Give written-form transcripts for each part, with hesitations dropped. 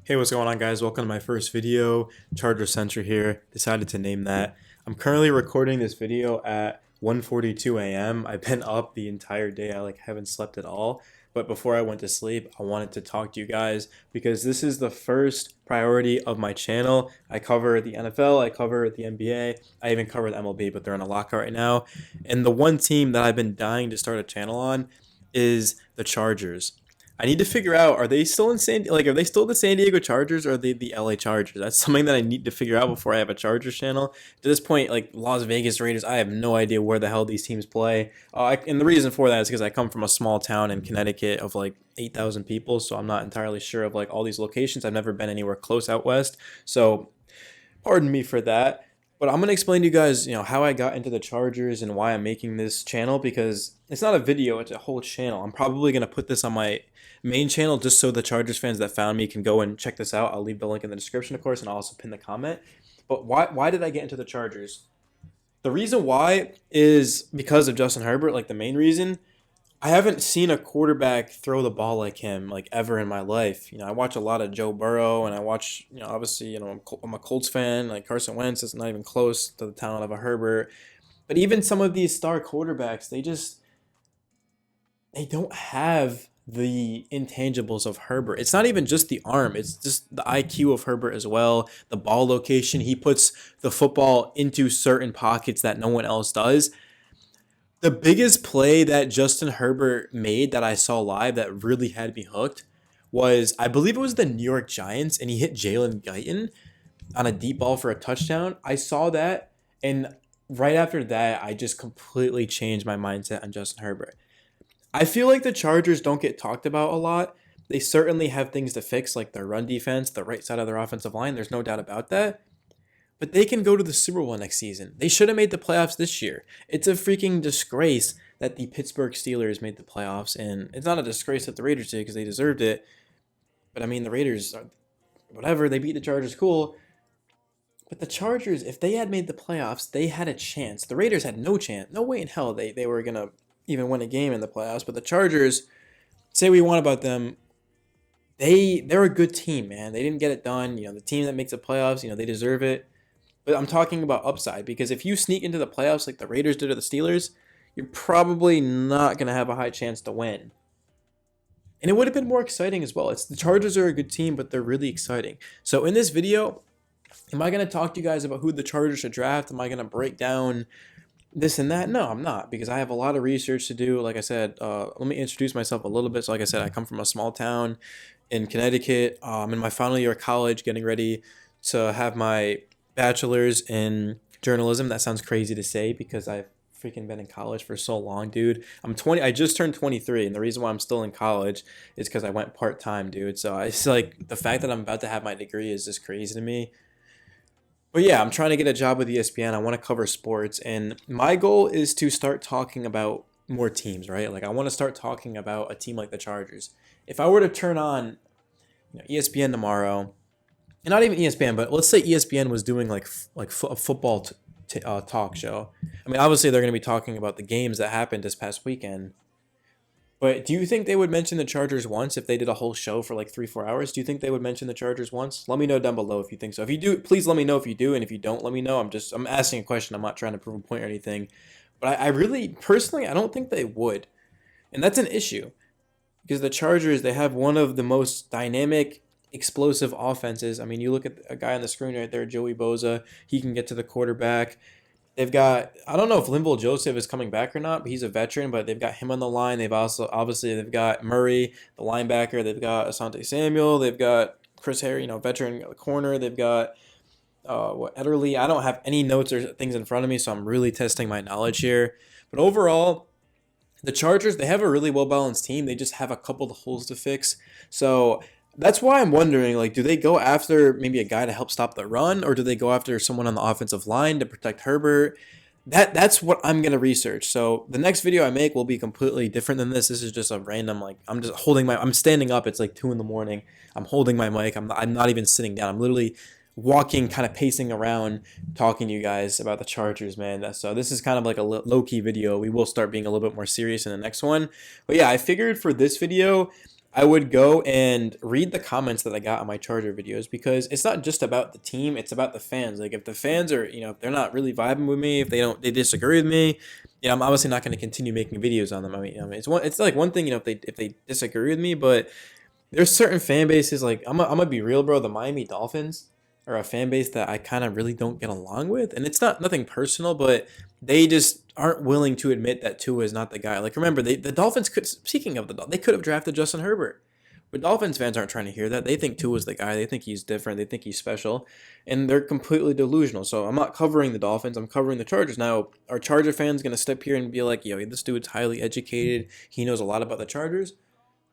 Hey, what's going on, guys? Welcome to my first video. Charger Center here. Decided to name that. I'm currently recording this video at 1:42 a.m. I've been up the entire day. I haven't slept at all. But before I went to sleep, I wanted to talk to you guys because this is the first priority of my channel. I cover the NFL, I cover the NBA, I even cover the MLB, but they're in a lockout right now. And the one team that I've been dying to start a channel on is the Chargers. I need to figure out, are they still in are they still the San Diego Chargers, or are they the LA Chargers? That's something that I need to figure out before I have a Chargers channel. To this point, like Las Vegas Raiders, I have no idea where the hell these teams play. And the reason for that is because I come from a small town in Connecticut of like 8,000 people, so I'm not entirely sure of like all these locations. I've never been anywhere close out west, so pardon me for that. But I'm gonna explain to you guys, how I got into the Chargers and why I'm making this channel, because it's not a video, it's a whole channel. I'm probably gonna put this on my main channel just so the Chargers fans that found me can go and check this out. I'll leave the link in the description, of course, and I'll also pin the comment. But why did I get into the Chargers? The reason why is because of Justin Herbert, like the main reason. I haven't seen a quarterback throw the ball like him, like ever in my life. I watch a lot of Joe Burrow, and I watch, obviously, I'm a Colts fan. Like Carson Wentz is not even close to the talent of a Herbert. But even some of these star quarterbacks, they don't have the intangibles of Herbert. It's not even just the arm, it's just the IQ of Herbert as well. The ball location, he puts the football into certain pockets that no one else does. The biggest play that Justin Herbert made that I saw live that really had me hooked was, I believe it was the New York Giants, and he hit Jalen Guyton on a deep ball for a touchdown. I saw that, and right after that, I just completely changed my mindset on Justin Herbert. I feel like the Chargers don't get talked about a lot. They certainly have things to fix, like their run defense, the right side of their offensive line. There's no doubt about that. But they can go to the Super Bowl next season. They should have made the playoffs this year. It's a freaking disgrace that the Pittsburgh Steelers made the playoffs, and it's not a disgrace that the Raiders did because they deserved it. But I mean, the Raiders, whatever, they beat the Chargers, cool. But the Chargers, if they had made the playoffs, they had a chance. The Raiders had no chance. No way in hell they were going to even win a game in the playoffs. But the Chargers, say we want about them, they're a good team, man. They didn't get it done. The team that makes the playoffs, they deserve it. But I'm talking about upside, because if you sneak into the playoffs like the Raiders did or the Steelers, you're probably not going to have a high chance to win. And it would have been more exciting as well. The Chargers are a good team, but they're really exciting. So in this video, am I going to talk to you guys about who the Chargers should draft? Am I going to break down this and that? No, I'm not, because I have a lot of research to do. Like I said, let me introduce myself a little bit. So like I said, I come from a small town in Connecticut. I'm in my final year of college, getting ready to have my bachelor's in journalism. That sounds crazy to say because I've freaking been in college for so long, dude. I'm 20. I just turned 23, and the reason why I'm still in college is because I went part-time, dude. So it's like the fact that I'm about to have my degree is just crazy to me. But yeah, I'm trying to get a job with ESPN. I want to cover sports, and my goal is to start talking about more teams, right? Like I want to start talking about a team like the Chargers. If I were to turn on ESPN tomorrow, and not even ESPN, but let's say ESPN was doing like a football talk show. I mean, obviously they're going to be talking about the games that happened this past weekend. But do you think they would mention the Chargers once if they did a whole show for like 3-4 hours? Do you think they would mention the Chargers once? Let me know down below if you think so. If you do, please let me know if you do, and if you don't, let me know. I'm asking a question. I'm not trying to prove a point or anything. But I really, personally, I don't think they would. And that's an issue. Because the Chargers, they have one of the most dynamic, explosive offenses. I mean, you look at a guy on the screen right there, Joey Bosa. He can get to the quarterback. They've got, I don't know if Linval Joseph is coming back or not, but he's a veteran, but they've got him on the line. They've also, obviously, they've got Murray, the linebacker. They've got Asante Samuel. They've got Chris Harry, veteran corner. They've got, Ederly. I don't have any notes or things in front of me, so I'm really testing my knowledge here. But overall, the Chargers, they have a really well-balanced team. They just have a couple of holes to fix. So that's why I'm wondering, like, do they go after maybe a guy to help stop the run, or do they go after someone on the offensive line to protect Herbert? That's what I'm going to research. So the next video I make will be completely different than this. This is just a random, like, I'm standing up. It's like 2 in the morning. I'm holding my mic. I'm not even sitting down. I'm literally walking, kind of pacing around, talking to you guys about the Chargers, man. So this is kind of like a low-key video. We will start being a little bit more serious in the next one. But yeah, I figured for this video, I would go and read the comments that I got on my Charger videos because it's not just about the team, it's about the fans. Like if the fans are, if they're not really vibing with me, if they disagree with me, I'm obviously not going to continue making videos on them. It's like one thing, if they disagree with me, but there's certain fan bases like I'm gonna be real, bro. The Miami Dolphins are a fan base that I kind of really don't get along with, and it's not nothing personal, but they just aren't willing to admit that Tua is not the guy. Like remember, the Dolphins could. Speaking of they could have drafted Justin Herbert, but Dolphins fans aren't trying to hear that. They think Tua is the guy. They think he's different. They think he's special, and they're completely delusional. So I'm not covering the Dolphins. I'm covering the Chargers. Now, are Charger fans gonna step here and be like, "Yo, this dude's highly educated. He knows a lot about the Chargers"?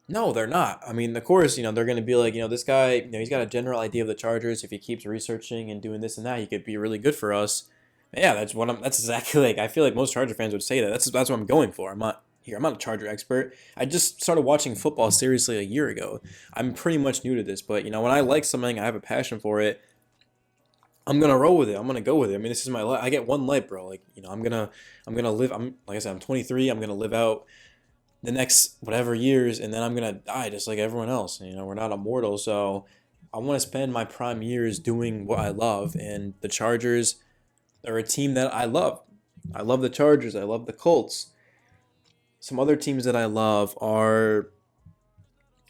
No, they're not. I mean, of course, they're going to be like, this guy, he's got a general idea of the Chargers. If he keeps researching and doing this and that, he could be really good for us. Yeah, that's exactly like, I feel like most Charger fans would say that. That's what I'm going for. I'm not a Charger expert. I just started watching football seriously a year ago. I'm pretty much new to this, but, when I like something, I have a passion for it. I'm gonna roll with it. I'm gonna go with it. I mean, this is my life. I get one life, bro. Like, I'm gonna live. Like I said, I'm 23. I'm gonna live out the next whatever years, and then I'm gonna die just like everyone else. We're not immortal, so I want to spend my prime years doing what I love, and the Chargers are a team that I love. I love the Chargers. I love the Colts. Some other teams that I love are,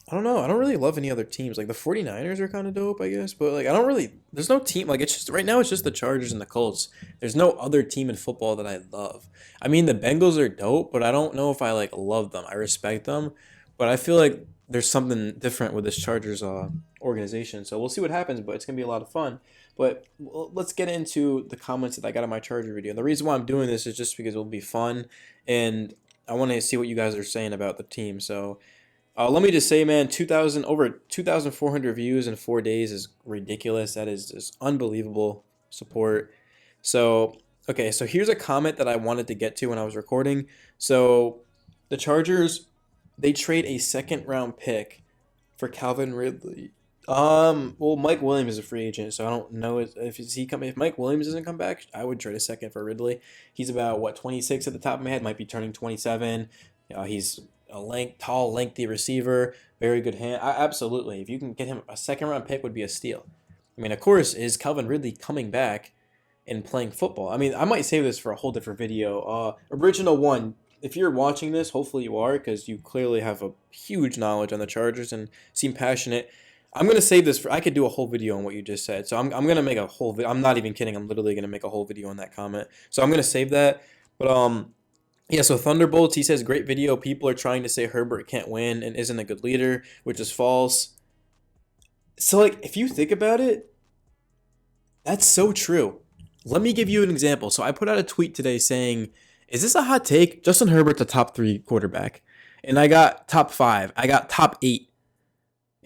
I don't know. I don't really love any other teams. Like the 49ers are kind of dope, I guess. But like there's no team. Like it's just right now it's just the Chargers and the Colts. There's no other team in football that I love. I mean the Bengals are dope, but I don't know if I like love them. I respect them, but I feel like there's something different with this Chargers organization. So we'll see what happens, but it's going to be a lot of fun. But let's get into the comments that I got on my Charger video. And the reason why I'm doing this is just because it'll be fun and I want to see what you guys are saying about the team. So let me just say, man, over 2,400 views in 4 days is ridiculous. That is just unbelievable support. So, okay, so here's a comment that I wanted to get to when I was recording. So, the Chargers, they trade a second-round pick for Calvin Ridley. Well, Mike Williams is a free agent, so I don't know if Mike Williams doesn't come back, I would trade a second for Ridley. He's about 26 at the top of my head, might be turning 27. He's a tall, lengthy receiver, very good hand. Absolutely. If you can get him, a second round pick would be a steal. I mean, of course, is Calvin Ridley coming back and playing football? I mean, I might save this for a whole different video. Original one, if you're watching this, hopefully you are, because you clearly have a huge knowledge on the Chargers and seem passionate. I'm going to save this I could do a whole video on what you just said. So I'm going to make a whole video. I'm not even kidding. I'm literally going to make a whole video on that comment. So I'm going to save that. But, yeah, so Thunderbolts, he says, great video. People are trying to say Herbert can't win and isn't a good leader, which is false. So, like, if you think about it, that's so true. Let me give you an example. So I put out a tweet today saying, is this a hot take? Justin Herbert's a top 3 quarterback. And I got top 5. I got top 8.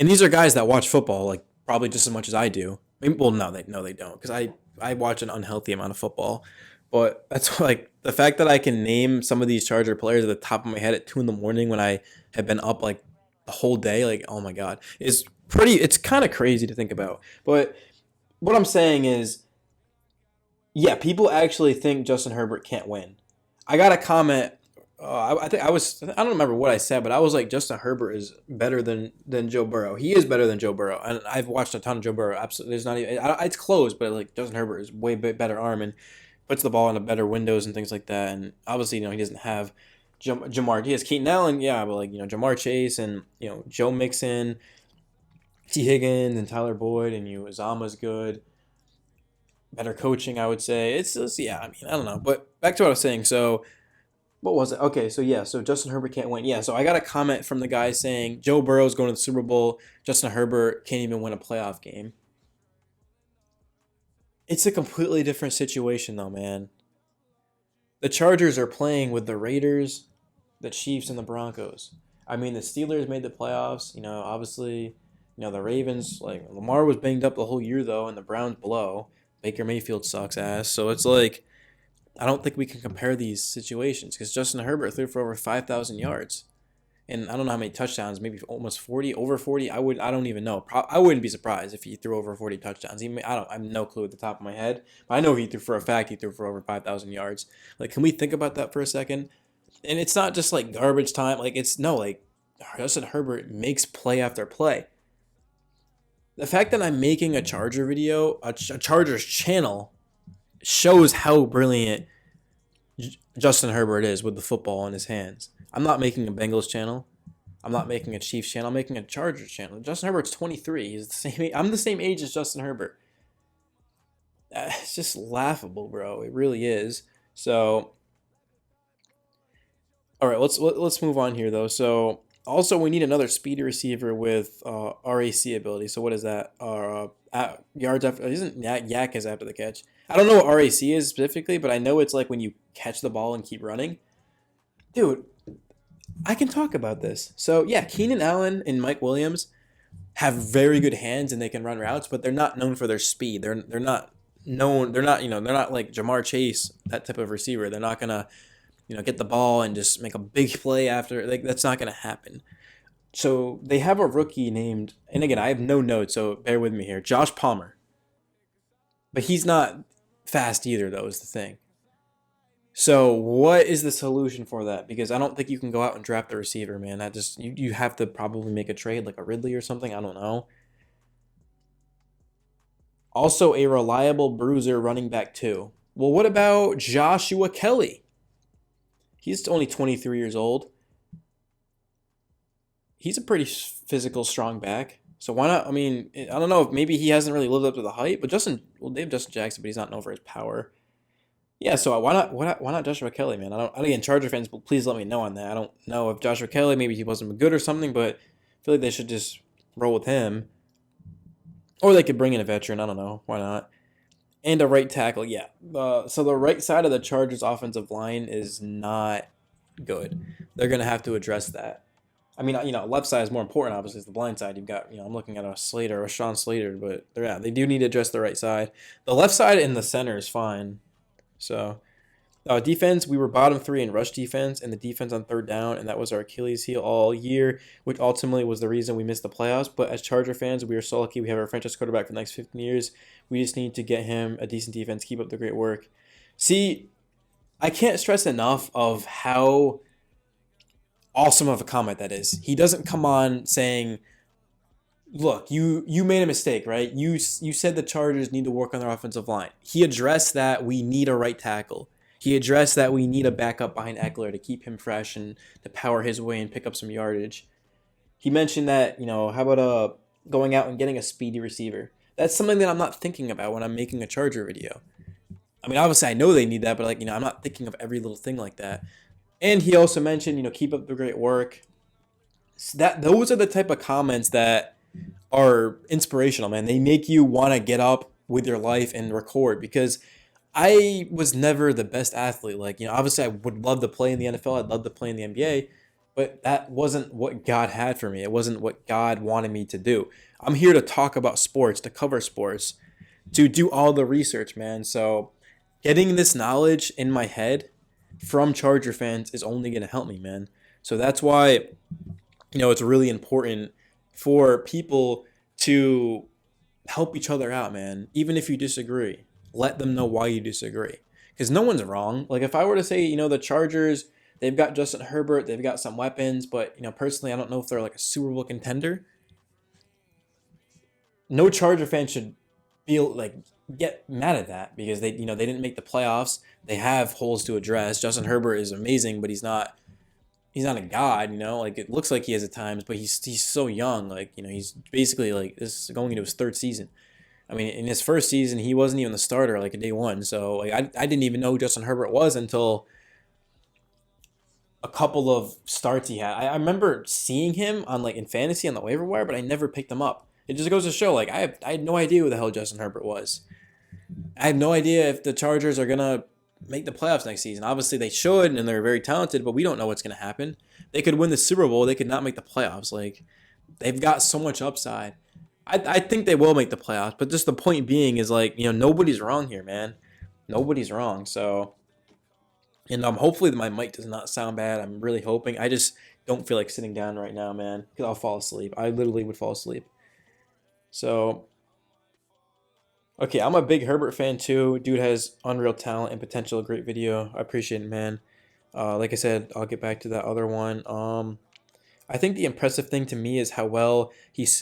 And these are guys that watch football, like, probably just as much as I do. I mean, well, no, they don't. Because I watch an unhealthy amount of football. But that's like the fact that I can name some of these Charger players at the top of my head at 2 a.m. when I have been up like the whole day, like, oh my God, it's kind of crazy to think about. But what I'm saying is, yeah, people actually think Justin Herbert can't win. I got a comment. I don't remember what I said, but I was like, Justin Herbert is better than Joe Burrow. He is better than Joe Burrow, and I've watched a ton of Joe Burrow. Absolutely, there's not even it's close, but like Justin Herbert is way better arm and puts the ball into better windows and things like that. And obviously, he doesn't have Jamar. He has Keaton Allen, yeah, but like Jamar Chase and Joe Mixon, T Higgins and Tyler Boyd and Uzama's good. Better coaching, I would say. It's just, yeah, I mean, I don't know. But back to what I was saying. So, what was it? Okay, so yeah, so Justin Herbert can't win. Yeah, so I got a comment from the guy saying Joe Burrow's going to the Super Bowl. Justin Herbert can't even win a playoff game. It's a completely different situation, though, man. The Chargers are playing with the Raiders, the Chiefs, and the Broncos. I mean, the Steelers made the playoffs. Obviously, the Ravens, like, Lamar was banged up the whole year, though, and the Browns blow. Baker Mayfield sucks ass. So it's like, I don't think we can compare these situations because Justin Herbert threw for over 5,000 yards. And I don't know how many touchdowns, maybe almost 40, over 40. I don't even know. I wouldn't be surprised if he threw over 40 touchdowns. I have no clue at the top of my head. But I know he threw for a fact he threw for over 5,000 yards. Like, can we think about that for a second? And it's not just like garbage time. Like, Justin Herbert makes play after play. The fact that I'm making a Charger video, a Chargers channel, shows how brilliant Justin Herbert is with the football in his hands. I'm not making a Bengals channel. I'm not making a Chiefs channel. I'm making a Chargers channel. Justin Herbert's 23. He's the same. I'm the same age as Justin Herbert. It's just laughable, bro. It really is. So, all right, let's move on here though. So, also we need another speedy receiver with RAC ability. So what is that? Yards after, isn't Yak is after the catch? I don't know what RAC is specifically, but I know it's like when you catch the ball and keep running. Dude, I can talk about this. So yeah, Keenan Allen and Mike Williams have very good hands and they can run routes, but they're not known for their speed. They're not known. They're not they're not like Jamar Chase, that type of receiver. They're not gonna get the ball and just make a big play after. Like that's not gonna happen. So they have a rookie named, and again I have no notes, so bear with me here. Josh Palmer, but he's not fast either. Though is the thing. So what is the solution for that? Because I don't think you can go out and draft a receiver, man. That just you have to probably make a trade like a Ridley or something. I don't know. Also a reliable bruiser running back too. Well, what about Joshua Kelly? He's only 23 years old. He's a pretty physical, strong back. So why not? I mean, I don't know if maybe he hasn't really lived up to the hype, but they have Justin Jackson, but he's not known for his power. Yeah, so why not Joshua Kelly, man? Again, Charger fans, please let me know on that. I don't know if Joshua Kelly, maybe he wasn't good or something, but I feel like they should just roll with him. Or they could bring in a veteran, I don't know, why not? And a right tackle, yeah. So the right side of the Chargers offensive line is not good. They're going to have to address that. I mean, left side is more important, obviously, it's the blind side. You've got, I'm looking at a Slater, a Sean Slater, but they do need to address the right side. The left side and the center is fine. So, defense, we were bottom 3 in rush defense and the defense on third down, and that was our Achilles heel all year, which ultimately was the reason we missed the playoffs. But as Charger fans, we are so lucky we have our franchise quarterback for the next 15 years. We just need to get him a decent defense, keep up the great work. See, I can't stress enough of how awesome of a comment that is. He doesn't come on saying, look, you made a mistake, right? You said the Chargers need to work on their offensive line. He addressed that we need a right tackle. He addressed that we need a backup behind Eckler to keep him fresh and to power his way and pick up some yardage. He mentioned that, how about going out and getting a speedy receiver? That's something that I'm not thinking about when I'm making a Charger video. I mean, obviously I know they need that, but I'm not thinking of every little thing like that. And he also mentioned, keep up the great work. So those are the type of comments that are inspirational, man. They make you want to get up with your life and record, because I was never the best athlete. Obviously I would love to play in the NFL. I'd love to play in the NBA, but that wasn't what God had for me. It wasn't what God wanted me to do. I'm here to talk about sports, to cover sports, to do all the research, man. So getting this knowledge in my head from Charger fans is only going to help me, man. So that's why, it's really important for people to help each other out, man. Even if you disagree, let them know why you disagree. Because no one's wrong. If I were to say, the Chargers, they've got Justin Herbert, they've got some weapons, but, personally, I don't know if they're like a Super Bowl contender. No Charger fan should feel get mad at that, because they didn't make the playoffs. They have holes to address. Justin Herbert is amazing, but he's not a god, it looks like he is at times, but he's so young. He's basically this is going into his third season. I mean, in his first season, he wasn't even the starter in day one. So I didn't even know who Justin Herbert was until a couple of starts he had. I remember seeing him on in fantasy on the waiver wire, but I never picked him up. It just goes to show, I had no idea who the hell Justin Herbert was. I have no idea if the Chargers are gonna make the playoffs next season. Obviously they should, and they're very talented, but we don't know what's going to happen. They could win the Super Bowl. They could not make the playoffs. They've got so much upside. I think they will make the playoffs, but just the point being is nobody's wrong here, man. Nobody's wrong. So, and hopefully my mic does not sound bad. I'm really hoping. I just don't feel like sitting down right now, man, because I'll fall asleep. I literally would fall asleep. So, okay, I'm a big Herbert fan too. Dude has unreal talent and potential. Great video. I appreciate it, man. Like I said, I'll get back to that other one. I think the impressive thing to me is how well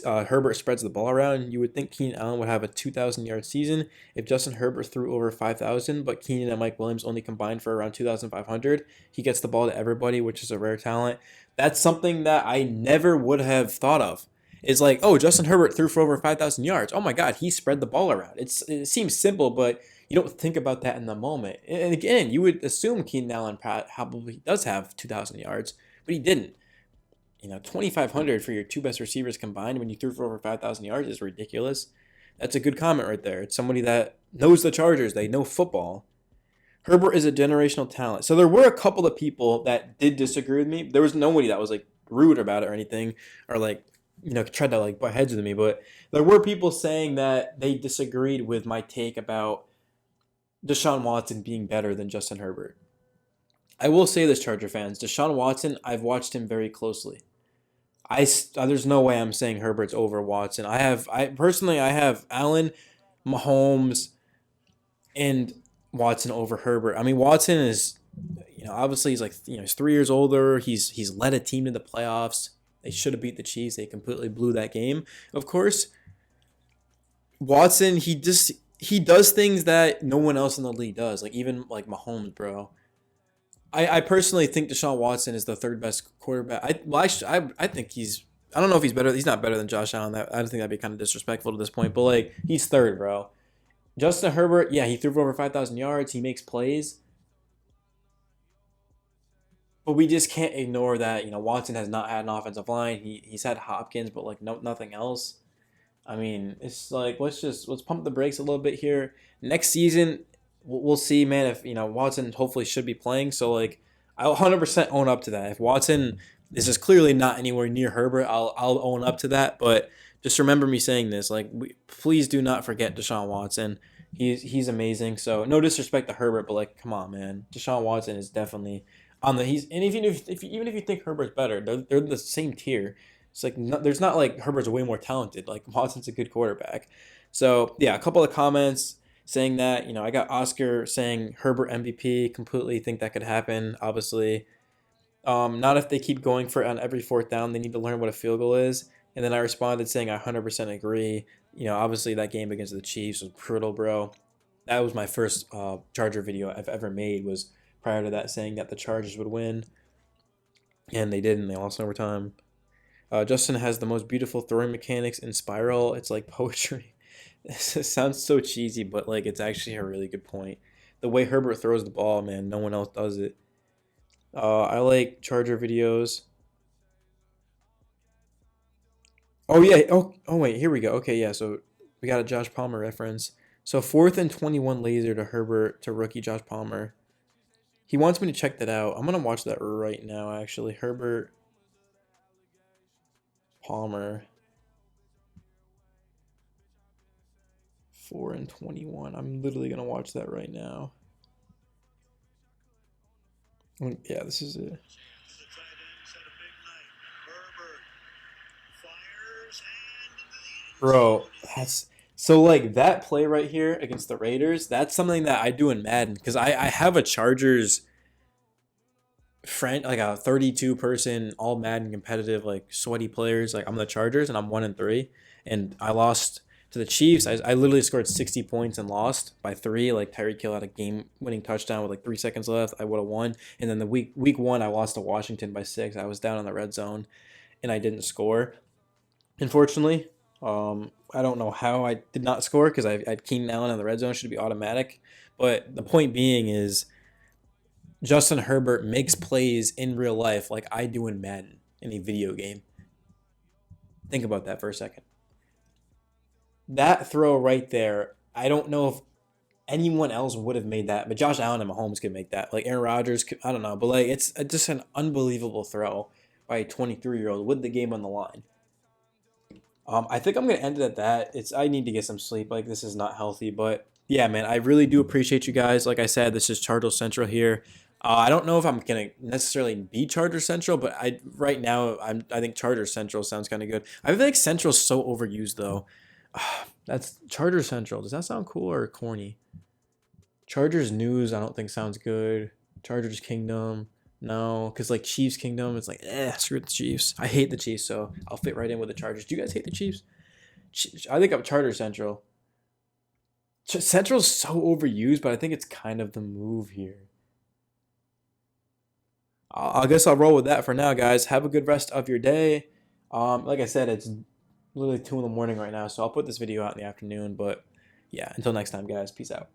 Herbert spreads the ball around. You would think Keenan Allen would have a 2,000-yard season if Justin Herbert threw over 5,000, but Keenan and Mike Williams only combined for around 2,500. He gets the ball to everybody, which is a rare talent. That's something that I never would have thought of. It's like, oh, Justin Herbert threw for over 5,000 yards. Oh my God, he spread the ball around. It seems simple, but you don't think about that in the moment. And again, you would assume Keenan Allen probably does have 2,000 yards, but he didn't. 2,500 for your two best receivers combined when you threw for over 5,000 yards is ridiculous. That's a good comment right there. It's somebody that knows the Chargers. They know football. Herbert is a generational talent. So there were a couple of people that did disagree with me. There was nobody that was like rude about it or anything, or like, tried to like butt heads with me. But there were people saying that they disagreed with my take about Deshaun Watson being better than Justin Herbert. I will say this, Charger fans. Deshaun Watson, I've watched him very closely. There's no way I'm saying Herbert's over Watson. I personally have Allen, Mahomes, and Watson over Herbert. I mean, Watson is, obviously he's like, he's 3 years older. He's led a team to the playoffs. They should have beat the Chiefs. They completely blew that game, of course. Watson, he does things that no one else in the league does. Like even like Mahomes, bro. I personally think Deshaun Watson is the third best quarterback. I think I don't know if he's better. He's not better than Josh Allen. I don't think that'd be kind of disrespectful to this point. But like he's third, bro. Justin Herbert, yeah, he threw for over 5,000 yards. He makes plays. But we just can't ignore that, Watson has not had an offensive line. He's had Hopkins, but like nothing else. I mean, it's like let's pump the brakes a little bit here. Next season, we'll see, man. If Watson hopefully should be playing, so like I'll 100% own up to that. If Watson is just clearly not anywhere near Herbert, I'll own up to that. But just remember me saying this. Like, please do not forget Deshaun Watson. He's amazing. So no disrespect to Herbert, but like, come on, man. Deshaun Watson is definitely on the and even if you think Herbert's better, they're the same tier. It's like there's not like Herbert's way more talented. Like Watson's a good quarterback. So yeah, a couple of comments saying that, I got Oscar saying Herbert MVP, completely think that could happen, obviously. Not if they keep going for it on every fourth down. They need to learn what a field goal is. And then I responded saying I 100% agree. Obviously that game against the Chiefs was brutal, bro. That was my first Charger video I've ever made, was prior to that saying that the Chargers would win. And they didn't. They lost in overtime. Justin has the most beautiful throwing mechanics in spiral. It's like poetry. It sounds so cheesy, but like it's actually a really good point. The way Herbert throws the ball, man, no one else does it. I like Charger videos. Oh yeah. Oh wait. Here we go. Okay, yeah. So we got a Josh Palmer reference. So 4th and 21 laser to Herbert to rookie Josh Palmer. He wants me to check that out. I'm gonna watch that right now. Actually, Herbert Palmer. 4 and 21. I'm literally gonna watch that right now. Yeah, this is it. Bro, that's so like that play right here against the Raiders. That's something that I do in Madden because I have a Chargers friend, like a 32 person all Madden competitive like sweaty players. Like I'm the Chargers and I'm 1-3, and I lost to the Chiefs. I literally scored 60 points and lost by 3. Like Tyreek Hill had a game-winning touchdown with like 3 seconds left. I would have won. And then the week 1, I lost to Washington by 6. I was down in the red zone, and I didn't score. Unfortunately, I don't know how I did not score because I had Keenan Allen in the red zone. Should be automatic. But the point being is Justin Herbert makes plays in real life like I do in Madden in a video game. Think about that for a second. That throw right there, I don't know if anyone else would have made that, but Josh Allen and Mahomes could make that. Like Aaron Rodgers, I don't know, but like it's just an unbelievable throw by a 23-year-old with the game on the line. I think I'm gonna end it at that. I need to get some sleep. Like this is not healthy, but yeah, man, I really do appreciate you guys. Like I said, this is Charger Central here. I don't know if I'm gonna necessarily be Charger Central, but right now I think Charger Central sounds kind of good. I feel like Central's so overused though. That's Charger Central. Does that sound cool or corny? Chargers News, I don't think sounds good. Chargers Kingdom. No, because like Chiefs Kingdom, it's like, screw the Chiefs. I hate the Chiefs, so I'll fit right in with the Chargers. Do you guys hate the Chiefs? I think I'm Charter Central. Central's so overused, but I think it's kind of the move here. I guess I'll roll with that for now, guys. Have a good rest of your day. Like I said, it's literally 2 in the morning right now, so I'll put this video out in the afternoon. But yeah, until next time, guys. Peace out.